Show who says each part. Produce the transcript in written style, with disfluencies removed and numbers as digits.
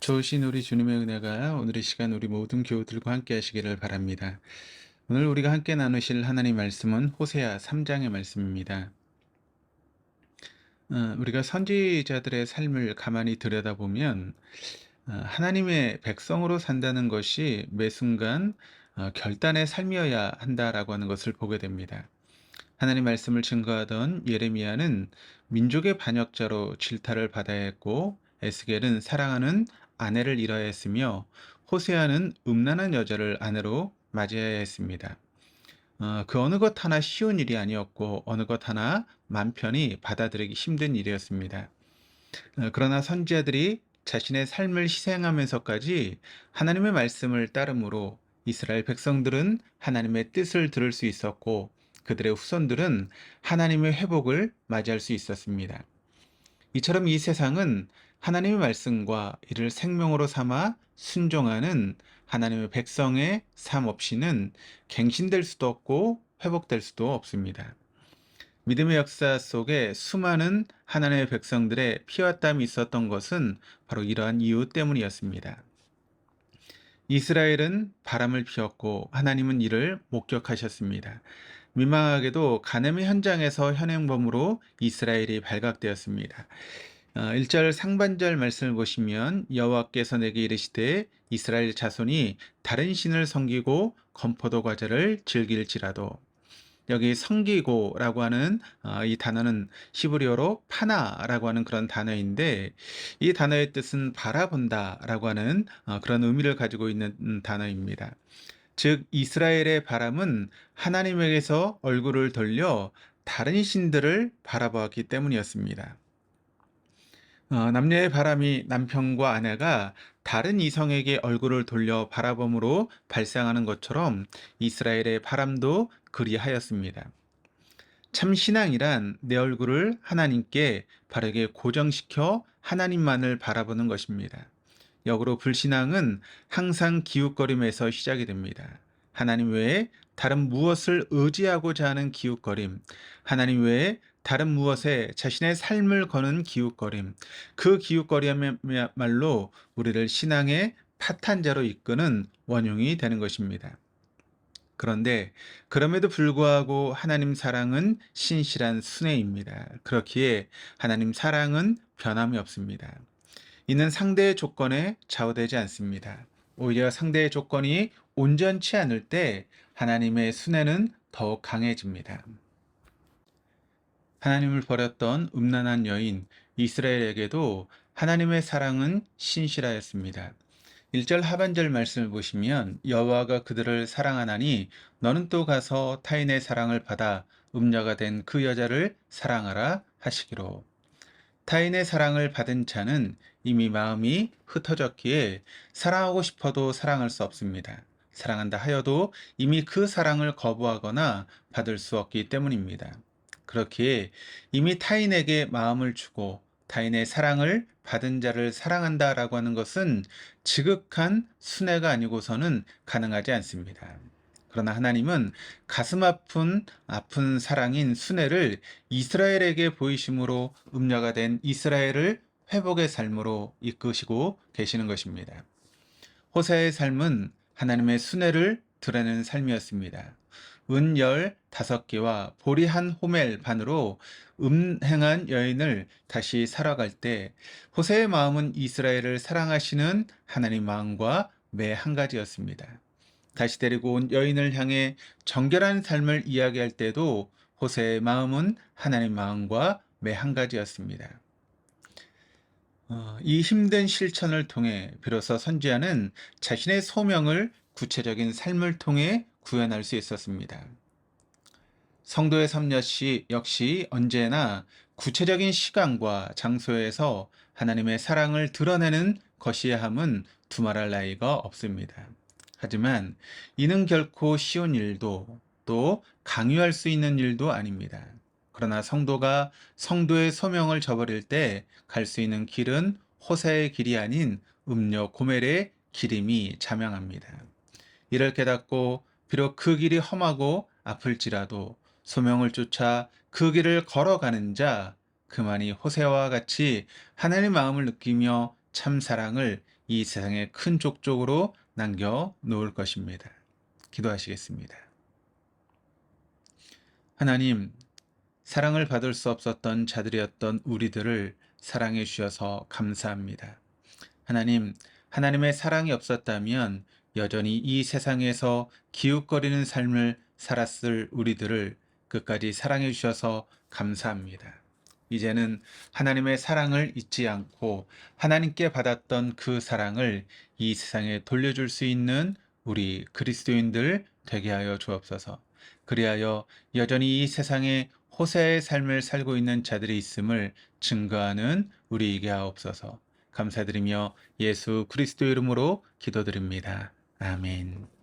Speaker 1: 좋으신 우리 주님의 은혜가 오늘 이 시간 우리 모든 교우들과 함께 하시기를 바랍니다. 오늘 우리가 함께 나누실 하나님 말씀은 호세아 3장의 말씀입니다. 우리가 선지자들의 삶을 가만히 들여다보면 하나님의 백성으로 산다는 것이 매 순간 결단의 삶이어야 한다라고 하는 것을 보게 됩니다. 하나님 말씀을 증거하던 예레미야는 민족의 반역자로 질타를 받아야 했고, 에스겔은 사랑하는 아내를 잃어야 했으며, 호세아는 음란한 여자를 아내로 맞이해야 했습니다. 그 어느 것 하나 쉬운 일이 아니었고, 어느 것 하나 맘 편히 받아들이기 힘든 일이었습니다. 그러나 선지자들이 자신의 삶을 희생하면서까지 하나님의 말씀을 따름으로 이스라엘 백성들은 하나님의 뜻을 들을 수 있었고, 그들의 후손들은 하나님의 회복을 맞이할 수 있었습니다. 이처럼 이 세상은 하나님의 말씀과 이를 생명으로 삼아 순종하는 하나님의 백성의 삶 없이는 갱신될 수도 없고 회복될 수도 없습니다. 믿음의 역사 속에 수많은 하나님의 백성들의 피와 땀이 있었던 것은 바로 이러한 이유 때문이었습니다. 이스라엘은 바람을 피웠고 하나님은 이를 목격하셨습니다. 민망하게도 가늠의 현장에서 현행범으로 이스라엘이 발각되었습니다. 1절 상반절 말씀을 보시면 여호와께서 내게 이르시되 이스라엘 자손이 다른 신을 섬기고 건포도 과자를 즐길지라도, 여기 섬기고라고 하는 이 단어는 히브리어로 파나라고 하는 그런 단어인데, 이 단어의 뜻은 바라본다라고 하는 그런 의미를 가지고 있는 단어입니다. 즉 이스라엘의 바람은 하나님에게서 얼굴을 돌려 다른 신들을 바라보았기 때문이었습니다. 남녀의 바람이 남편과 아내가 다른 이성에게 얼굴을 돌려 바라봄으로 발생하는 것처럼 이스라엘의 바람도 그리하였습니다. 참 신앙이란 내 얼굴을 하나님께 바르게 고정시켜 하나님만을 바라보는 것입니다. 역으로 불신앙은 항상 기웃거림에서 시작이 됩니다. 하나님 외에 다른 무엇을 의지하고자 하는 기웃거림, 하나님 외에 다른 무엇에 자신의 삶을 거는 기웃거림, 그 기웃거림이야말로 우리를 신앙의 파탄자로 이끄는 원흉이 되는 것입니다. 그런데 그럼에도 불구하고 하나님 사랑은 신실한 순애입니다. 그렇기에 하나님 사랑은 변함이 없습니다. 이는 상대의 조건에 좌우되지 않습니다. 오히려 상대의 조건이 온전치 않을 때 하나님의 순애는 더욱 강해집니다. 하나님을 버렸던 음란한 여인 이스라엘에게도 하나님의 사랑은 신실하였습니다. 1절 하반절 말씀을 보시면 여호와가 그들을 사랑하나니 너는 또 가서 타인의 사랑을 받아 음녀가 된 그 여자를 사랑하라 하시기로. 타인의 사랑을 받은 자는 이미 마음이 흩어졌기에 사랑하고 싶어도 사랑할 수 없습니다. 사랑한다 하여도 이미 그 사랑을 거부하거나 받을 수 없기 때문입니다. 그렇기에 이미 타인에게 마음을 주고 타인의 사랑을 받은 자를 사랑한다라고 하는 것은 지극한 순애가 아니고서는 가능하지 않습니다. 그러나 하나님은 가슴 아픈 사랑인 순애를 이스라엘에게 보이심으로 음녀가 된 이스라엘을 회복의 삶으로 이끄시고 계시는 것입니다. 호세아의 삶은 하나님의 순애를 드러내는 삶이었습니다. 은 15개와 보리 한 호멜 반으로 음행한 여인을 다시 살아갈 때 호세의 마음은 이스라엘을 사랑하시는 하나님 마음과 매 한 가지였습니다. 다시 데리고 온 여인을 향해 정결한 삶을 이야기할 때도 호세의 마음은 하나님 마음과 매 한 가지였습니다. 이 힘든 실천을 통해 비로소 선지자는 자신의 소명을 구체적인 삶을 통해 구현할 수 있었습니다. 성도의 삶 역시 언제나 구체적인 시간과 장소에서 하나님의 사랑을 드러내는 것이야 함은 두말할 나위가 없습니다. 하지만 이는 결코 쉬운 일도 또 강요할 수 있는 일도 아닙니다. 그러나 성도가 성도의 소명을 저버릴 때 갈 수 있는 길은 호세의 길이 아닌 음료 고멜의 길임이 자명합니다. 이를 깨닫고 비록 그 길이 험하고 아플지라도 소명을 쫓아 그 길을 걸어가는 자, 그만이 호세아와 같이 하나님의 마음을 느끼며 참 사랑을 이 세상의 큰 족적으로 남겨 놓을 것입니다. 기도하시겠습니다. 하나님, 사랑을 받을 수 없었던 자들이었던 우리들을 사랑해 주셔서 감사합니다. 하나님, 하나님의 사랑이 없었다면 여전히 이 세상에서 기웃거리는 삶을 살았을 우리들을 끝까지 사랑해 주셔서 감사합니다. 이제는 하나님의 사랑을 잊지 않고 하나님께 받았던 그 사랑을 이 세상에 돌려줄 수 있는 우리 그리스도인들 되게 하여 주옵소서. 그리하여 여전히 이 세상에 호세의 삶을 살고 있는 자들이 있음을 증거하는 우리에게 하옵소서. 감사드리며 예수 그리스도 이름으로 기도드립니다. 아멘.